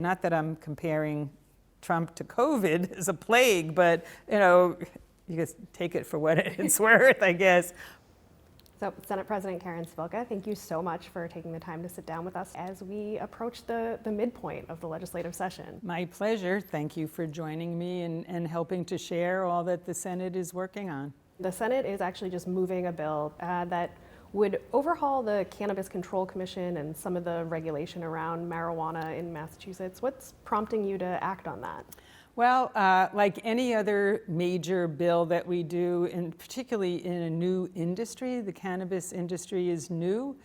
Not that I'm comparing Trump to COVID as a plague, but you just take it for what it's worth, I guess. So, Senate President Karen Spilka, thank you so much for taking the time to sit down with us as we approach the midpoint of the legislative session. My pleasure. Thank you for joining me and helping to share all that the Senate is working on. The Senate is actually just moving a bill that would overhaul the Cannabis Control Commission and some of the regulation around marijuana in Massachusetts. What's prompting you to act on that? Well, like any other major bill that we do, and particularly in a new industry, the cannabis industry is new.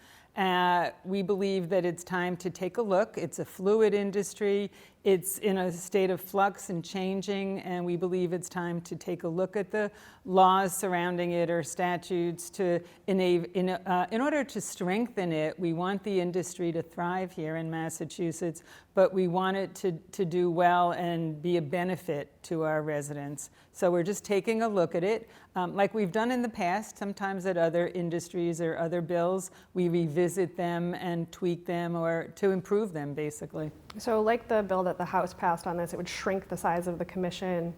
We believe that it's time to take a look. It's a fluid industry. It's in a state of flux and changing, and we believe it's time to take a look at the laws surrounding it or statutes to in order to strengthen it. We want the industry to thrive here in Massachusetts, but we want it to do well and be a benefit to our residents. So we're just taking a look at it. Like we've done in the past, sometimes at other industries or other bills, we revisit them and tweak them or to improve them, basically. So like the bill that the House passed on this, it would shrink the size of the commission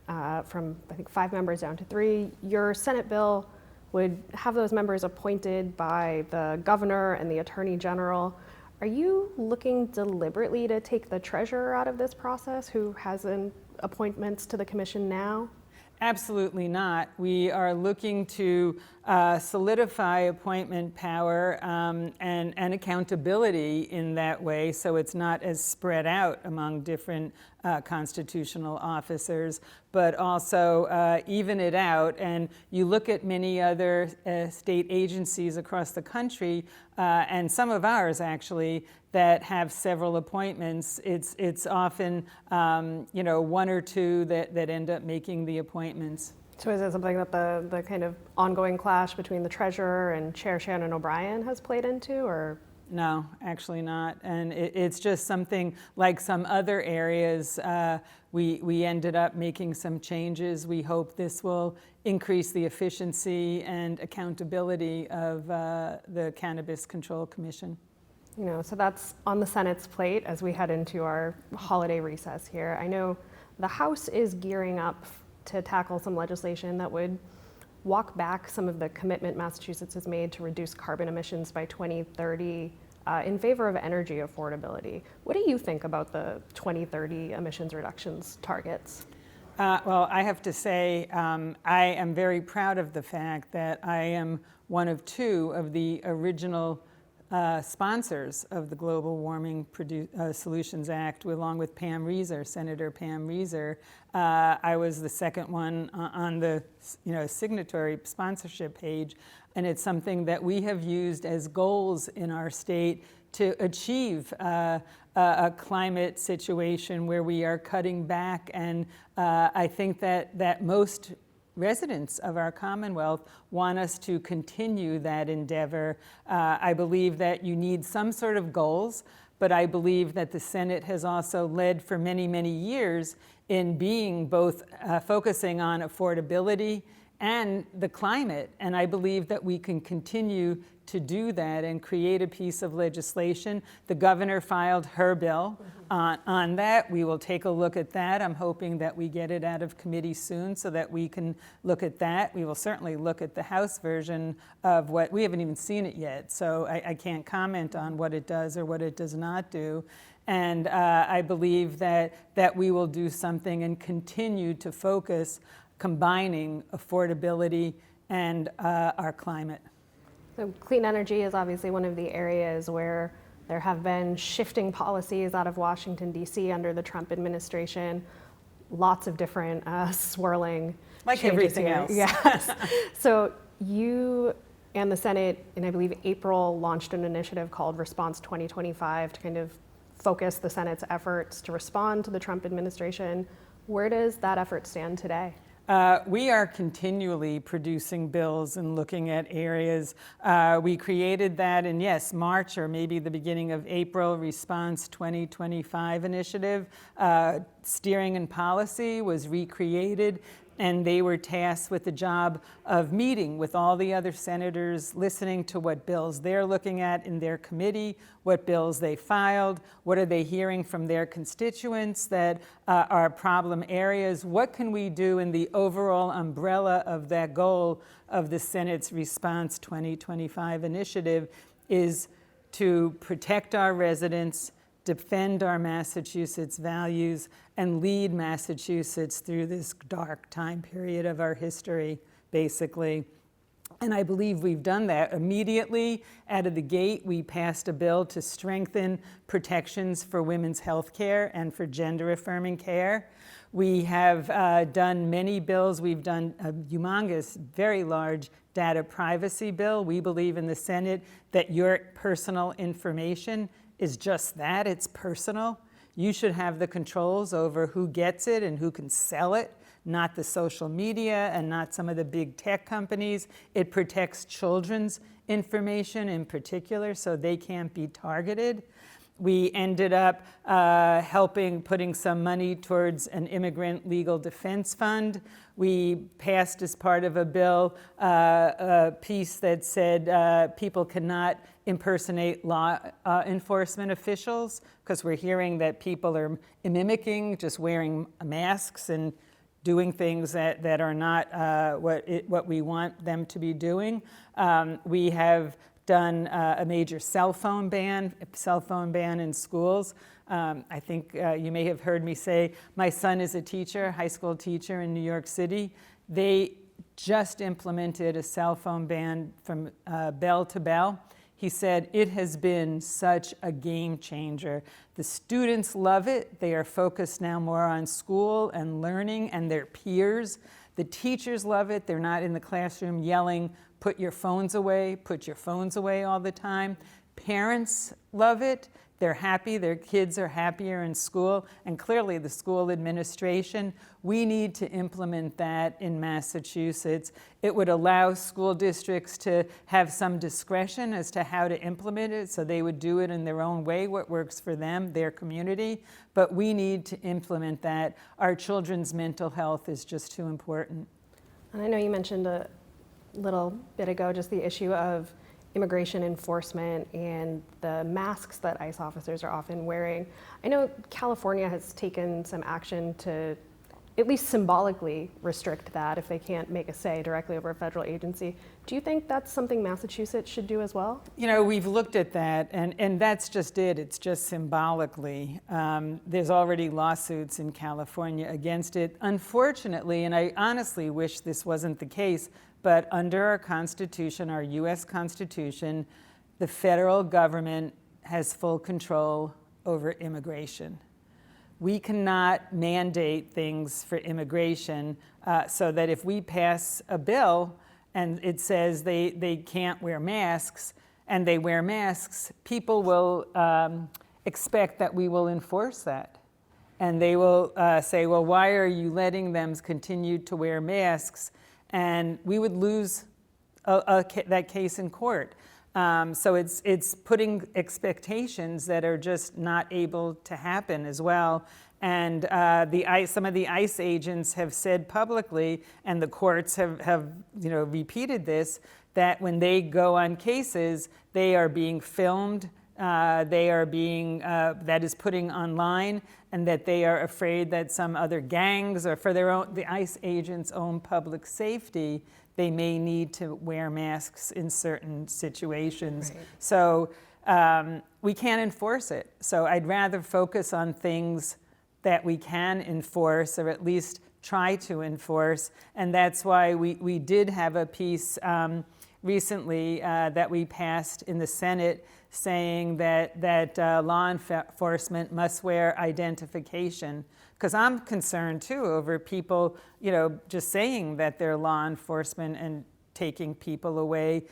from, I think, 5 members down to 3. Your Senate bill would have those members appointed by the governor and the attorney general. Are you looking deliberately to take the treasurer out of this process, who has appointments to the commission now? Absolutely not. We are looking to solidify appointment power and accountability in that way, so it's not as spread out among different constitutional officers, but also even it out. And you look at many other state agencies across the country, and some of ours actually, that have several appointments. It's often 1 or 2 that end up making the appointments. So is it something that the kind of ongoing clash between the treasurer and Chair Shannon O'Brien has played into, or? No, actually not. And it's just something like some other areas. We ended up making some changes. We hope this will increase the efficiency and accountability of the Cannabis Control Commission. So that's on the Senate's plate as we head into our holiday recess here. I know the House is gearing up to tackle some legislation that would walk back some of the commitment Massachusetts has made to reduce carbon emissions by 2030 in favor of energy affordability. What do you think about the 2030 emissions reductions targets? Well, I have to say I am very proud of the fact that I am one of 2 of the original sponsors of the Global Warming Solutions Act, along with Pam Reeser, Senator Pam Reeser. I was the second one on the signatory sponsorship page, and it's something that we have used as goals in our state to achieve a climate situation where we are cutting back. And I think that most residents of our Commonwealth want us to continue that endeavor. I believe that you need some sort of goals, but I believe that the Senate has also led for many, many years in being both focusing on affordability and the climate. And I believe that we can continue to do that and create a piece of legislation. The governor filed her bill on that. We will take a look at that. I'm hoping that we get it out of committee soon so that we can look at that. We will certainly look at the House version of what, we haven't even seen it yet, so I can't comment on what it does or what it does not do. And I believe that we will do something and continue to focus combining affordability and our climate. So clean energy is obviously one of the areas where there have been shifting policies out of Washington, D.C. under the Trump administration. Lots of different swirling like changes everything here. else. Yes. So you and the Senate, in I believe April, launched an initiative called Response 2025 to kind of focus the Senate's efforts to respond to the Trump administration. Where does that effort stand today? We are continually producing bills and looking at areas. We created that in, yes, March or maybe the beginning of April, Response 2025 initiative. Steering and policy was recreated and they were tasked with the job of meeting with all the other senators, listening to what bills they're looking at in their committee, what bills they filed, what are they hearing from their constituents that are problem areas, what can we do in the overall umbrella of that goal of the Senate's Response 2025 initiative is to protect our residents, defend our Massachusetts values, and lead Massachusetts through this dark time period of our history, basically. And I believe we've done that. Immediately out of the gate, we passed a bill to strengthen protections for women's health care and for gender-affirming care. We have done many bills. We've done a humongous, very large data privacy bill. We believe in the Senate that your personal information is just that, it's personal. You should have the controls over who gets it and who can sell it, not the social media and not some of the big tech companies. It protects children's information in particular, so they can't be targeted. We ended up putting some money towards an immigrant legal defense fund. We passed as part of a bill a piece that said people cannot impersonate law enforcement officials, because we're hearing that people are mimicking, just wearing masks and doing things that are not what we want them to be doing. We have done a major cell phone ban in schools. I think you may have heard me say, my son is a teacher, high school teacher in New York City. They just implemented a cell phone ban from bell to bell. He said, it has been such a game changer. The students love it. They are focused now more on school and learning and their peers. The teachers love it. They're not in the classroom yelling, put your phones away all the time. Parents love it. They're happy, their kids are happier in school, and clearly the school administration, we need to implement that in Massachusetts. It would allow school districts to have some discretion as to how to implement it, so they would do it in their own way, what works for them, their community, but we need to implement that. Our children's mental health is just too important. And I know you mentioned a little bit ago just the issue of immigration enforcement and the masks that ICE officers are often wearing. I know California has taken some action to at least symbolically restrict that if they can't make a say directly over a federal agency. Do you think that's something Massachusetts should do as well? You know, we've looked at that, and that's just it. It's just symbolically. There's already lawsuits in California against it. Unfortunately, and I honestly wish this wasn't the case, but under our Constitution, our US Constitution, the federal government has full control over immigration. We cannot mandate things for immigration so that if we pass a bill and it says they can't wear masks and they wear masks, people will expect that we will enforce that. And they will say, well, why are you letting them continue to wear masks? And we would lose that case in court. So it's putting expectations that are just not able to happen as well. And some of the ICE agents have said publicly, and the courts have repeated this, that when they go on cases, they are being filmed, they are being, that is putting online, and that they are afraid that some other gangs or for the ICE agents' own public safety, they may need to wear masks in certain situations. Right. So we can't enforce it. So I'd rather focus on things that we can enforce, or at least try to enforce. And that's why we did have a piece recently that we passed in the Senate saying that law enforcement must wear identification. Because I'm concerned too over people, just saying that they're law enforcement and taking people away.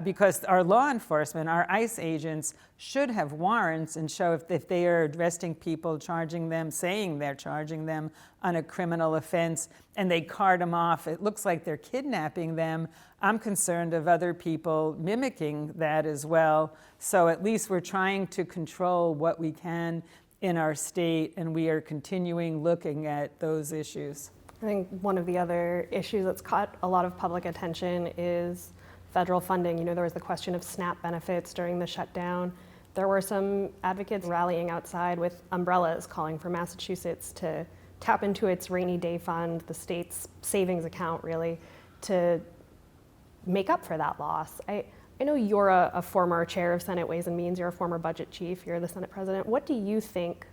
Because our law enforcement, our ICE agents, should have warrants and show if they are arresting people, saying they're charging them on a criminal offense, and they cart them off. It looks like they're kidnapping them. I'm concerned of other people mimicking that as well. So at least we're trying to control what we can in our state, and we are continuing looking at those issues. I think one of the other issues that's caught a lot of public attention is federal funding. There was the question of SNAP benefits during the shutdown. There were some advocates rallying outside with umbrellas calling for Massachusetts to tap into its rainy day fund, the state's savings account really, to make up for that loss. I know you're a former chair of Senate Ways and Means, you're a former budget chief, you're the Senate President. What do you think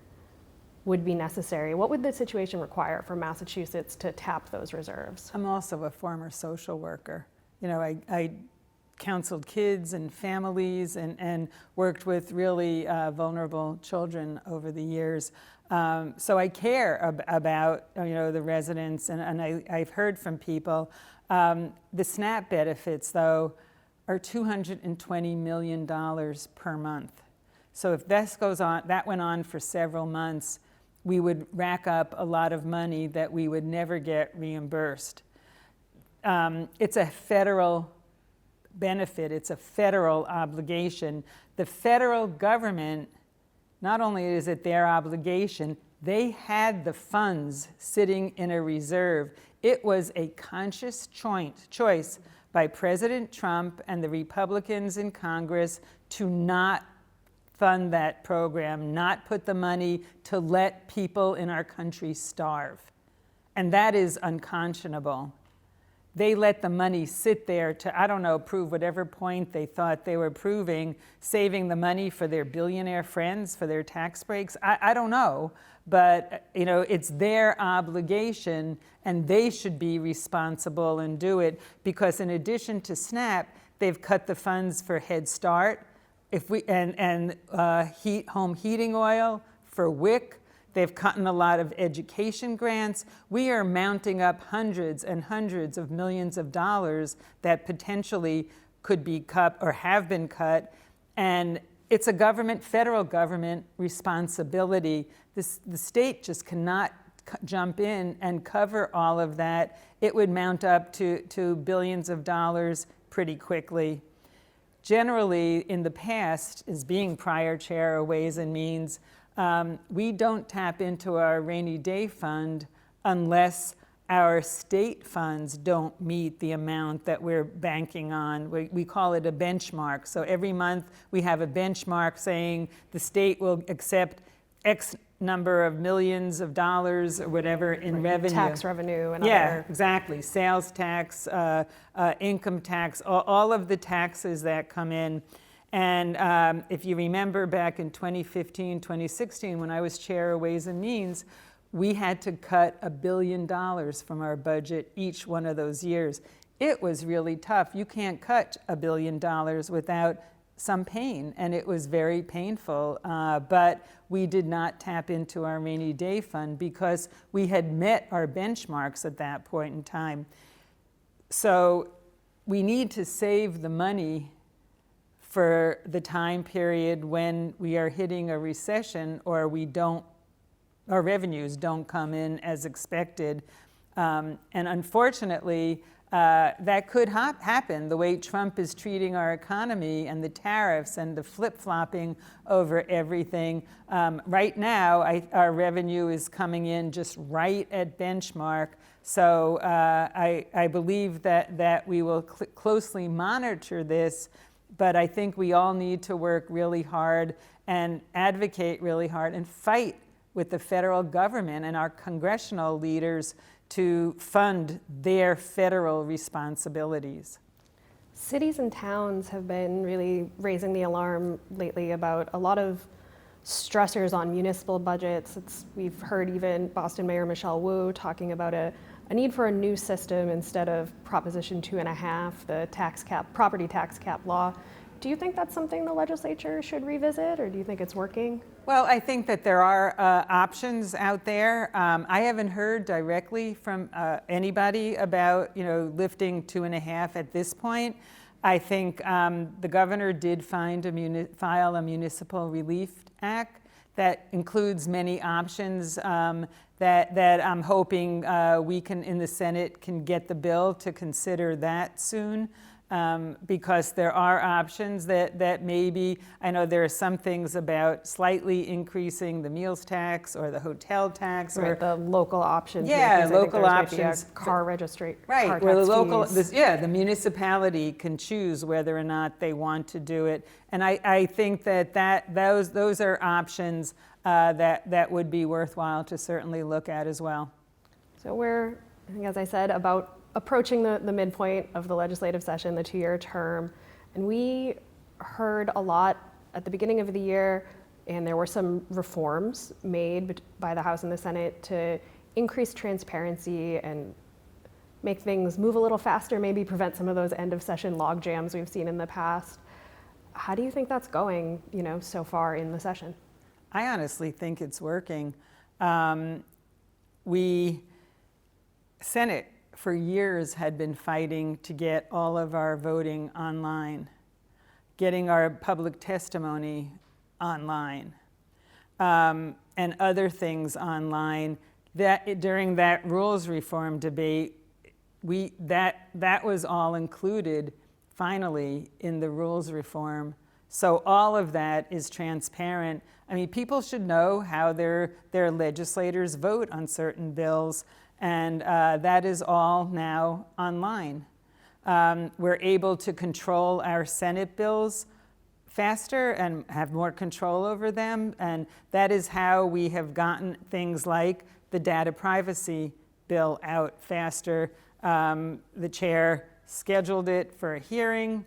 would be necessary? What would the situation require for Massachusetts to tap those reserves? I'm also a former social worker. I counseled kids and families and worked with really vulnerable children over the years. So I care about the residents, and I've heard from people. The SNAP benefits, though, are $220 million per month. So if that went on for several months, we would rack up a lot of money that we would never get reimbursed. It's a federal benefit, it's a federal obligation. The federal government, not only is it their obligation, they had the funds sitting in a reserve. It was a conscious choice by President Trump and the Republicans in Congress to not fund that program, not put the money to let people in our country starve. And that is unconscionable. They let the money sit there to, prove whatever point they thought they were proving, saving the money for their billionaire friends, for their tax breaks. I don't know, but it's their obligation, and they should be responsible and do it, because in addition to SNAP, they've cut the funds for Head Start, home heating oil, for WIC. They've cut in a lot of education grants. We are mounting up hundreds and hundreds of millions of dollars that potentially could be cut or have been cut. And it's a federal government responsibility. The state just cannot jump in and cover all of that. It would mount up to billions of dollars pretty quickly. Generally, in the past, as being prior chair of Ways and Means, we don't tap into our rainy day fund unless our state funds don't meet the amount that we're banking on. We call it a benchmark. So every month we have a benchmark saying the state will accept X number of millions of dollars or whatever in revenue. Tax revenue and other. Exactly. Sales tax, income tax, all of the taxes that come in. And if you remember back in 2015, 2016, when I was chair of Ways and Means, we had to cut $1 billion from our budget each one of those years. It was really tough. You can't cut $1 billion without some pain, and it was very painful. But we did not tap into our rainy day fund because we had met our benchmarks at that point in time. So we need to save the money for the time period when we are hitting a recession or our revenues don't come in as expected. And unfortunately, that could happen the way Trump is treating our economy and the tariffs and the flip-flopping over everything. Right now, our revenue is coming in just right at benchmark. So I believe that we will closely monitor this, but I think we all need to work really hard and advocate really hard and fight with the federal government and our congressional leaders to fund their federal responsibilities. Cities and towns have been really raising the alarm lately about a lot of stressors on municipal budgets. We've heard even Boston Mayor Michelle Wu talking about a need for a new system instead of Proposition 2.5, the property tax cap law. Do you think that's something the legislature should revisit, or do you think it's working? Well, I think that there are options out there. I haven't heard directly from anybody about, lifting 2.5 at this point. I think the governor did file a municipal relief act that includes many options that I'm hoping we can, in the Senate, can get the bill to consider that soon. because there are options that maybe, I know there are some things about slightly increasing the meals tax or the hotel tax, Right, or the local options. Yeah, because I think local there's maybe options. a car registry. right, car where the tax local, fees. the municipality can choose whether or not they want to do it. And I think those are options that would be worthwhile to certainly look at as well. So we're, I think, as I said, about approaching the midpoint of the legislative session, the 2-year term. And we heard a lot at the beginning of the year, and there were some reforms made by the House and the Senate to increase transparency and make things move a little faster, maybe prevent some of those end of session log jams we've seen in the past. How do you think that's going, so far in the session? I honestly think it's working. Senate for years had been fighting to get all of our voting online, getting our public testimony online, and other things online. That during that rules reform debate, that was all included finally in the rules reform. So all of that is transparent. I mean, people should know how their legislators vote on certain bills, and that is all now online. We're able to control our Senate bills faster and have more control over them, and that is how we have gotten things like the data privacy bill out faster. The chair scheduled it for a hearing,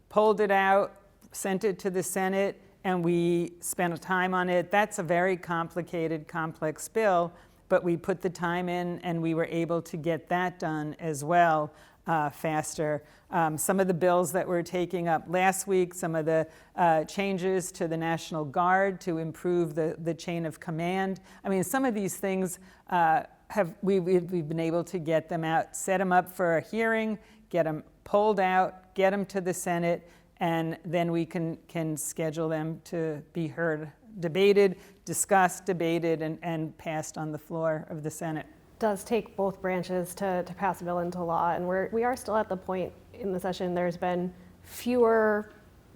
pulled it out, sent it to the Senate, and we spent time on it. That's a very complicated, complex bill, but we put the time in and we were able to get that done as well faster. Some of the bills that we're taking up last week, some of the changes to the National Guard to improve the chain of command. I mean, some of these things we've been able to get them out, set them up for a hearing, get them pulled out, get them to the Senate, and then we can schedule them to be heard, debated, discussed, debated, and passed on the floor of the Senate. It does take both branches to pass a bill into law, and we are still at the point in the session. There's been fewer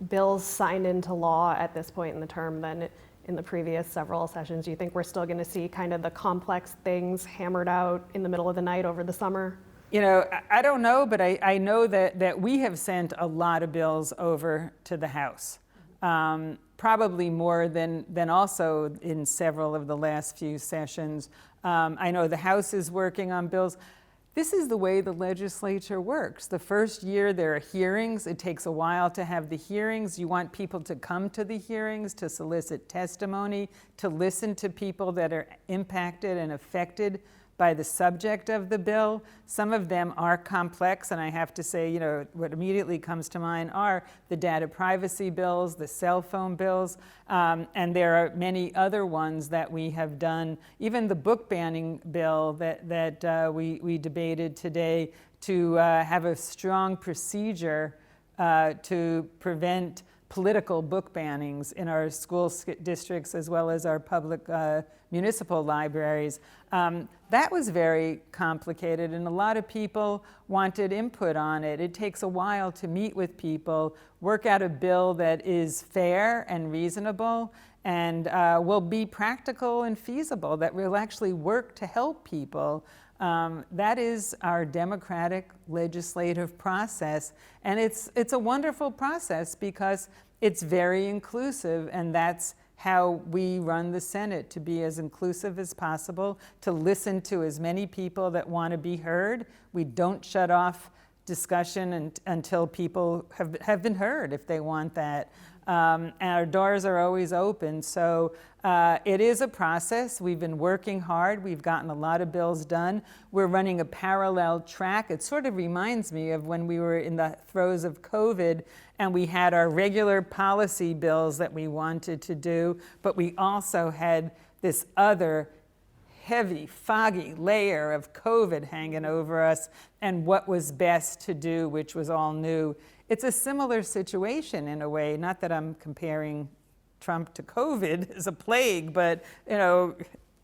bills signed into law at this point in the term than in the previous several sessions. Do you think we're still going to see kind of the complex things hammered out in the middle of the night over the summer? I don't know, but I know that we have sent a lot of bills over to the House, probably more than also in several of the last few sessions. I know the House is working on bills. This is the way the legislature works. The first year there are hearings. It takes a while to have the hearings. You want people to come to the hearings, to solicit testimony, to listen to people that are impacted and affected by the subject of the bill. Some of them are complex, and I have to say, what immediately comes to mind are the data privacy bills, the cell phone bills, and there are many other ones that we have done. Even the book banning bill that we debated today, to have a strong procedure to prevent political book bannings in our school districts as well as our public municipal libraries. That was very complicated, and a lot of people wanted input on it. It takes a while to meet with people, work out a bill that is fair and reasonable and will be practical and feasible, that will actually work to help people. That is our democratic legislative process, and it's a wonderful process because it's very inclusive, and that's how we run the Senate, to be as inclusive as possible, to listen to as many people that want to be heard. We don't shut off discussion until people have been heard, if they want that. And our doors are always open. So it is a process. We've been working hard. We've gotten a lot of bills done. We're running a parallel track. It sort of reminds me of when we were in the throes of COVID and we had our regular policy bills that we wanted to do, but we also had this other heavy, foggy layer of COVID hanging over us and what was best to do, which was all new. It's a similar situation in a way, not that I'm comparing Trump to COVID as a plague, but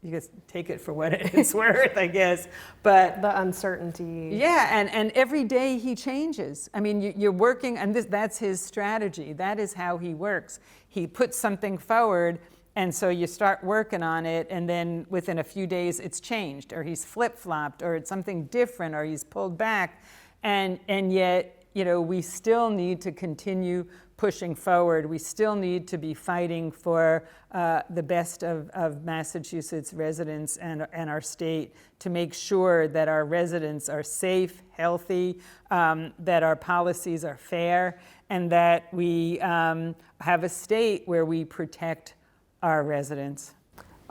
you just take it for what it's worth, I guess. But The uncertainty. yeah, and every day he changes. I mean, you're working, and that's his strategy. That is how he works. He puts something forward, and so you start working on it, and then within a few days it's changed, or he's flip-flopped, or it's something different, or he's pulled back. And yet, we still need to continue pushing forward. We still need to be fighting for the best of Massachusetts residents and our state, to make sure that our residents are safe, healthy, that our policies are fair, and that we have a state where we protect our residents.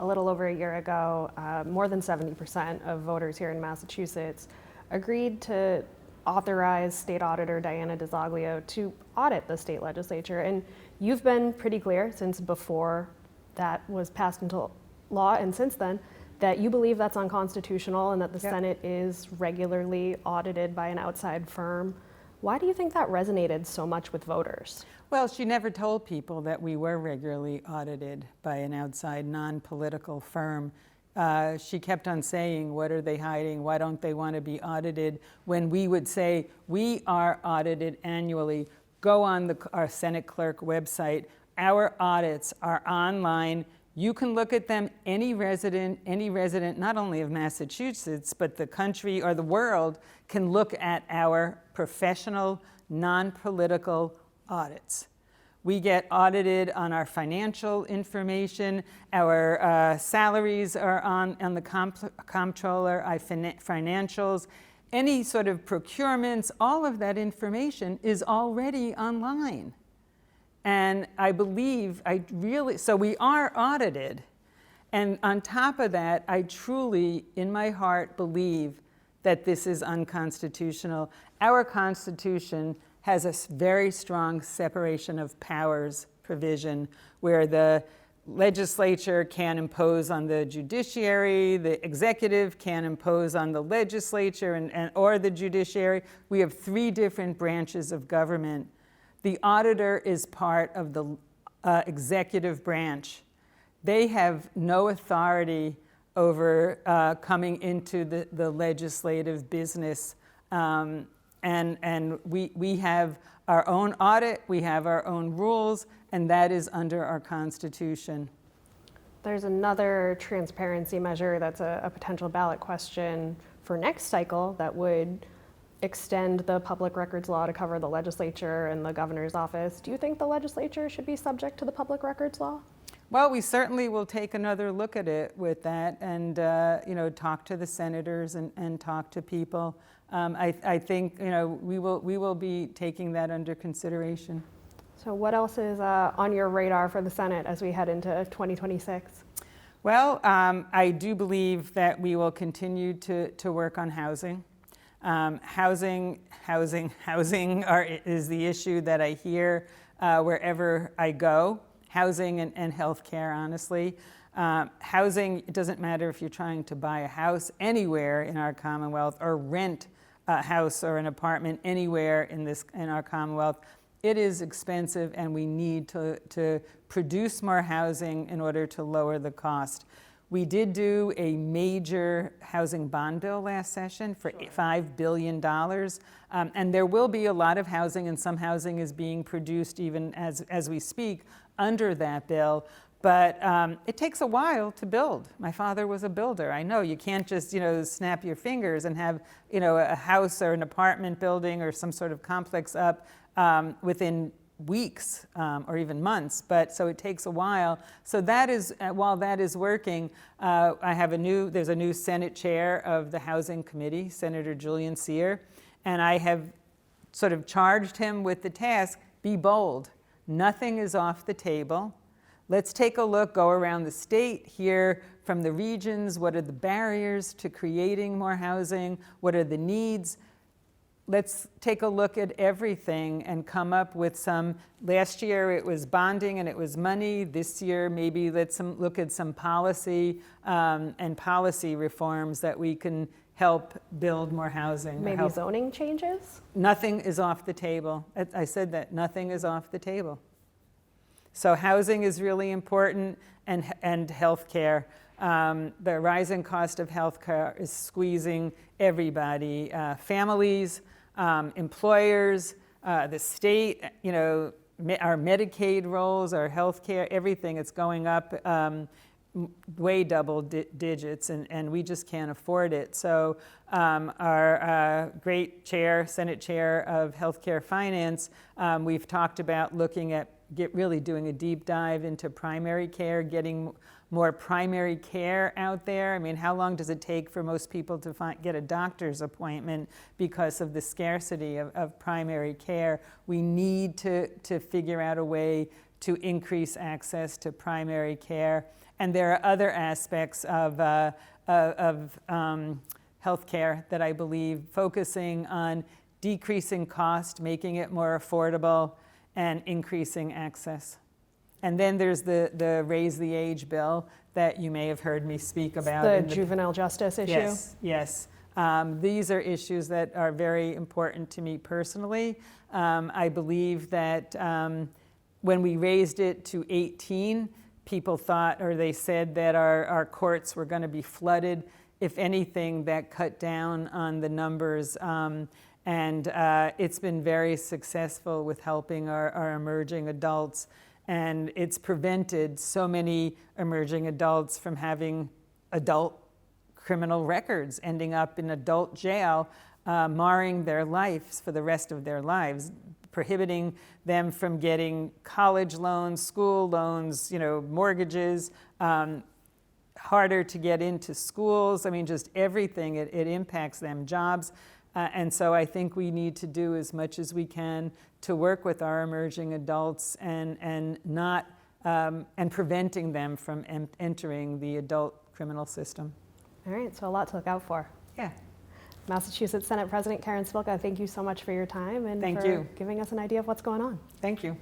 A little over a year ago, more than 70% of voters here in Massachusetts agreed to authorize State Auditor Diana DeZoglio to audit the state legislature. And you've been pretty clear since before that was passed into law and since then that you believe that's unconstitutional and that the Senate is regularly audited by an outside firm. Why do you think that resonated so much with voters? Well, she never told people that we were regularly audited by an outside non-political firm. She kept on saying, what are they hiding? Why don't they want to be audited? When we would say, we are audited annually. Go on our Senate clerk website. Our audits are online. You can look at them. Any resident, not only of Massachusetts, but the country or the world, can look at our professional, non-political audits. We get audited on our financial information. Our salaries are on the comptroller, our financials. Any sort of procurements, all of that information is already online. And so we are audited. And on top of that, I truly, in my heart, believe that this is unconstitutional. Our Constitution has a very strong separation of powers provision where the legislature can impose on the judiciary, the executive can impose on the legislature or the judiciary. We have 3 different branches of government. The auditor is part of the executive branch. They have no authority over coming into the legislative business. And we have our own audit, we have our own rules, and that is under our Constitution. There's another transparency measure that's a potential ballot question for next cycle that would extend the public records law to cover the legislature and the governor's office. Do you think the legislature should be subject to the public records law? Well, we certainly will take another look at it with that and talk to the senators and talk to people. I think we will be taking that under consideration. So what else is on your radar for the Senate as we head into 2026? Well, I do believe that we will continue to work on housing. Housing is the issue that I hear wherever I go. Housing and health care, honestly. Housing, it doesn't matter if you're trying to buy a house anywhere in our Commonwealth or rent a house or an apartment anywhere in our Commonwealth. It is expensive, and we need to produce more housing in order to lower the cost. We did do a major housing bond bill last session for $5 billion. And there will be a lot of housing, and some housing is being produced even as we speak under that bill. But it takes a while to build. My father was a builder. I know you can't just snap your fingers and have a house or an apartment building or some sort of complex up within weeks or even months, so it takes a while. So that is, while that is working, there's a new Senate chair of the Housing Committee, Senator Julian Sear, and I have sort of charged him with the task, be bold. Nothing is off the table. Let's take a look, go around the state, hear from the regions, what are the barriers to creating more housing, what are the needs. Let's take a look at everything and come up with some. Last year it was bonding and it was money. This year maybe let's look at some policy and policy reforms that we can help build more housing. Maybe zoning changes? Nothing is off the table. I said that, nothing is off the table. So housing is really important, and health care. The rising cost of healthcare is squeezing everybody, families, employers, the state, our Medicaid rolls, our healthcare, everything. It's going up way double digits, and we just can't afford it. So our great chair, Senate Chair of Healthcare Finance, we've talked about looking at really doing a deep dive into primary care, getting more primary care out there. I mean, how long does it take for most people to get a doctor's appointment because of the scarcity of primary care? We need to figure out a way to increase access to primary care. And there are other aspects of healthcare that I believe focusing on decreasing cost, making it more affordable, and increasing access. And then there's the Raise the Age bill that you may have heard me speak about. The juvenile justice issue? Yes, yes. These are issues that are very important to me personally. I believe that when we raised it to 18, people thought, or they said that our courts were going to be flooded. If anything, that cut down on the numbers. And it's been very successful with helping our emerging adults. And it's prevented so many emerging adults from having adult criminal records, ending up in adult jail, marring their lives for the rest of their lives, prohibiting them from getting college loans, school loans, mortgages, harder to get into schools. I mean, just everything. It impacts them, jobs. And so I think we need to do as much as we can to work with our emerging adults and not and preventing them from entering the adult criminal system. All right, so a lot to look out for. Yeah. Massachusetts Senate President Karen Spilka, thank you so much for your time and Thank for you. giving us an idea of what's going on. Thank you.